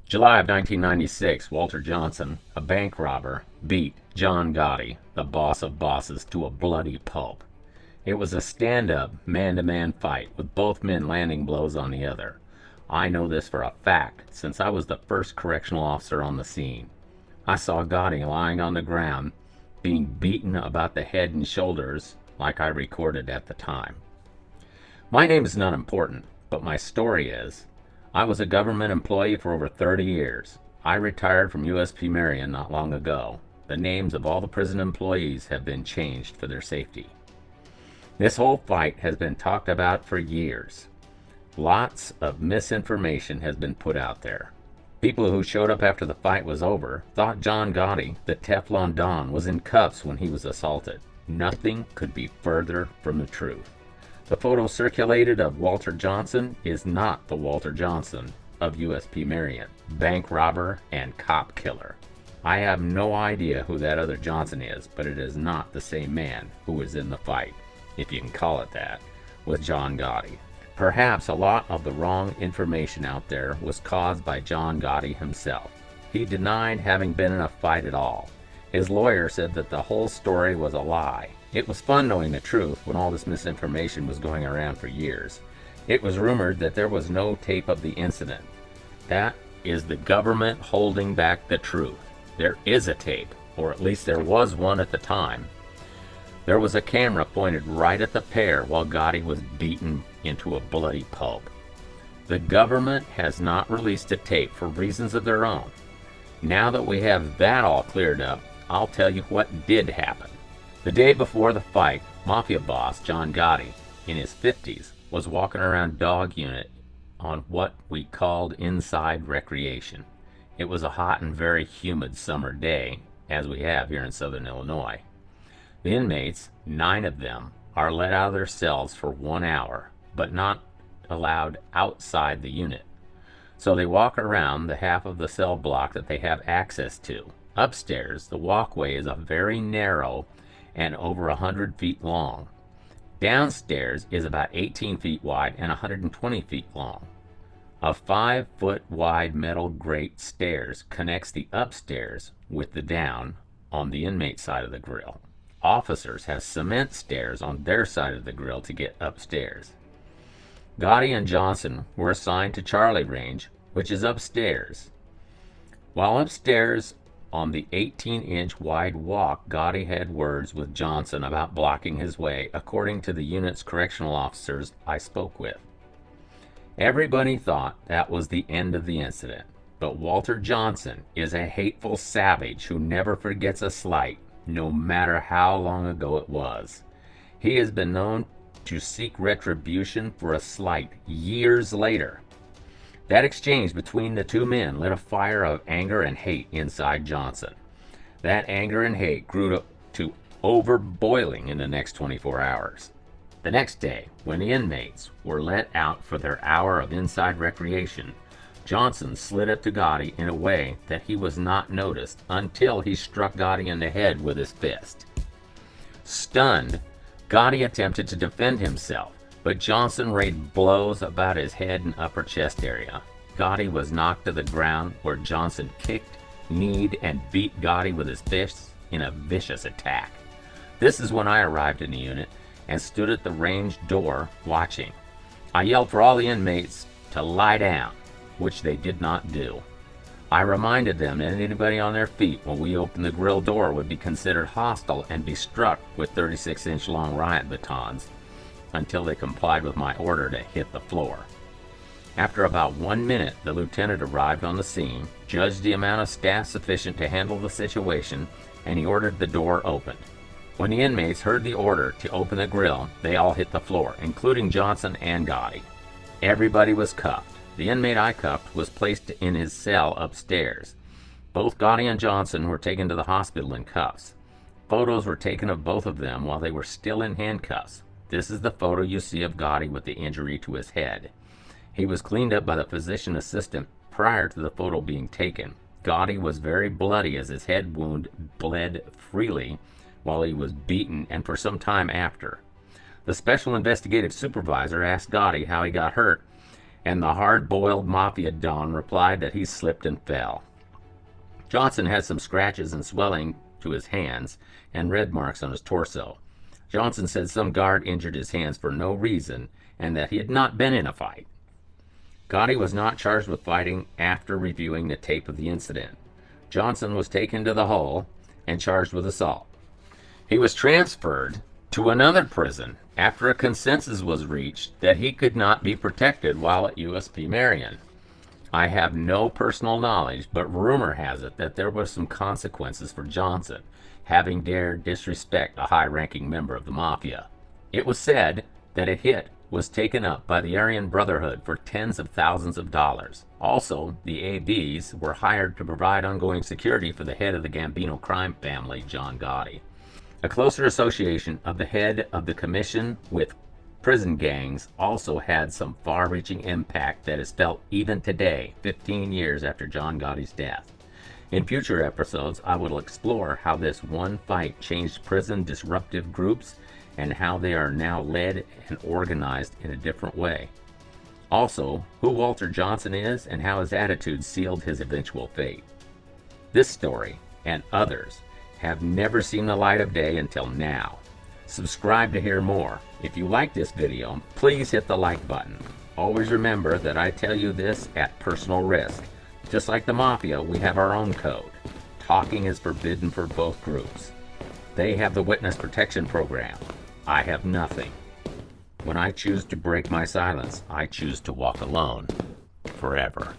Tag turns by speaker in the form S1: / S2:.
S1: July of 1996, Walter Johnson, a bank robber, beat John Gotti, the boss of bosses, to a bloody pulp. It was a stand-up, man-to-man fight, with both men landing blows on the other. I know this for a fact, since I was the first correctional officer on the scene. I saw Gotti lying on the ground, being beaten about the head and shoulders, like I recorded at the time. My name is not important, but my story is. I was a government employee for over 30 years. I retired from USP Marion not long ago. The names of all the prison employees have been changed for their safety. This whole fight has been talked about for years. Lots of misinformation has been put out there. People who showed up after the fight was over thought John Gotti, the Teflon Don, was in cuffs when he was assaulted. Nothing could be further from the truth. The photo circulated of Walter Johnson is not the Walter Johnson of USP Marion, bank robber and cop killer. I have no idea who that other Johnson is, but it is not the same man who was in the fight, if you can call it that, with John Gotti. Perhaps a lot of the wrong information out there was caused by John Gotti himself. He denied having been in a fight at all. His lawyer said that the whole story was a lie. It was fun knowing the truth when all this misinformation was going around for years. It was rumored that there was no tape of the incident. That is the government holding back the truth. There is a tape, or at least there was one at the time. There was a camera pointed right at the pair while Gotti was beaten into a bloody pulp. The government has not released a tape for reasons of their own. Now that we have that all cleared up, I'll tell you what did happen. The day before the fight, Mafia boss John Gotti, in his 50s, was walking around dog unit on what we called inside recreation. It was a hot and very humid summer day, as we have here in Southern Illinois. The inmates, 9 of them, are let out of their cells for 1 hour, but not allowed outside the unit. So they walk around the half of the cell block that they have access to. Upstairs, the walkway is a very narrow and over 100 feet long. Downstairs is about 18 feet wide and 120 feet long. A 5-foot wide metal grate stairs connects the upstairs with the down on the inmate side of the grill. Officers have cement stairs on their side of the grill to get upstairs. Gotti and Johnson were assigned to Charlie Range, which is upstairs. While upstairs on the 18-inch wide walk, Gotti had words with Johnson about blocking his way, according to the unit's correctional officers I spoke with. Everybody thought that was the end of the incident, but Walter Johnson is a hateful savage who never forgets a slight, no matter how long ago it was. He has been known to seek retribution for a slight years later. That exchange between the two men lit a fire of anger and hate inside Johnson. That anger and hate grew to overboiling in the next 24 hours. The next day, when the inmates were let out for their hour of inside recreation, Johnson slid up to Gotti in a way that he was not noticed until he struck Gotti in the head with his fist. Stunned, Gotti attempted to defend himself, but Johnson rained blows about his head and upper chest area. Gotti was knocked to the ground where Johnson kicked, kneed, and beat Gotti with his fists in a vicious attack. This is when I arrived in the unit and stood at the range door watching. I yelled for all the inmates to lie down, which they did not do. I reminded them that anybody on their feet when we opened the grill door would be considered hostile and be struck with 36-inch long riot batons until they complied with my order to hit the floor. After about 1 minute, the lieutenant arrived on the scene, judged the amount of staff sufficient to handle the situation, and he ordered the door opened. When the inmates heard the order to open the grill, they all hit the floor, including Johnson and Gotti. Everybody was cuffed. The inmate I cuffed was placed in his cell upstairs. Both Gotti and Johnson were taken to the hospital in cuffs. Photos were taken of both of them while they were still in handcuffs. This is the photo you see of Gotti with the injury to his head. He was cleaned up by the physician assistant prior to the photo being taken. Gotti was very bloody as his head wound bled freely while he was beaten and for some time after. The special investigative supervisor asked Gotti how he got hurt, and the hard-boiled mafia don replied that he slipped and fell. Johnson had some scratches and swelling to his hands and red marks on his torso. Johnson said some guard injured his hands for no reason and that he had not been in a fight. Gotti was not charged with fighting after reviewing the tape of the incident. Johnson was taken to the Hole and charged with assault. He was transferred to another prison after a consensus was reached that he could not be protected while at USP Marion. I have no personal knowledge, but rumor has it that there were some consequences for Johnson having dared disrespect a high-ranking member of the mafia. It was said that a hit was taken up by the Aryan Brotherhood for tens of thousands of dollars. Also, the ABs were hired to provide ongoing security for the head of the Gambino crime family, John Gotti. A closer association of the head of the commission with prison gangs also had some far-reaching impact that is felt even today, 15 years after John Gotti's death. In future episodes, I will explore how this one fight changed prison disruptive groups and how they are now led and organized in a different way. Also, who Walter Johnson is and how his attitude sealed his eventual fate. This story and others have never seen the light of day until now. Subscribe to hear more. If you like this video, please hit the like button. Always remember that I tell you this at personal risk. Just like the Mafia, we have our own code. Talking is forbidden for both groups. They have the witness protection program. I have nothing. When I choose to break my silence, I choose to walk alone forever.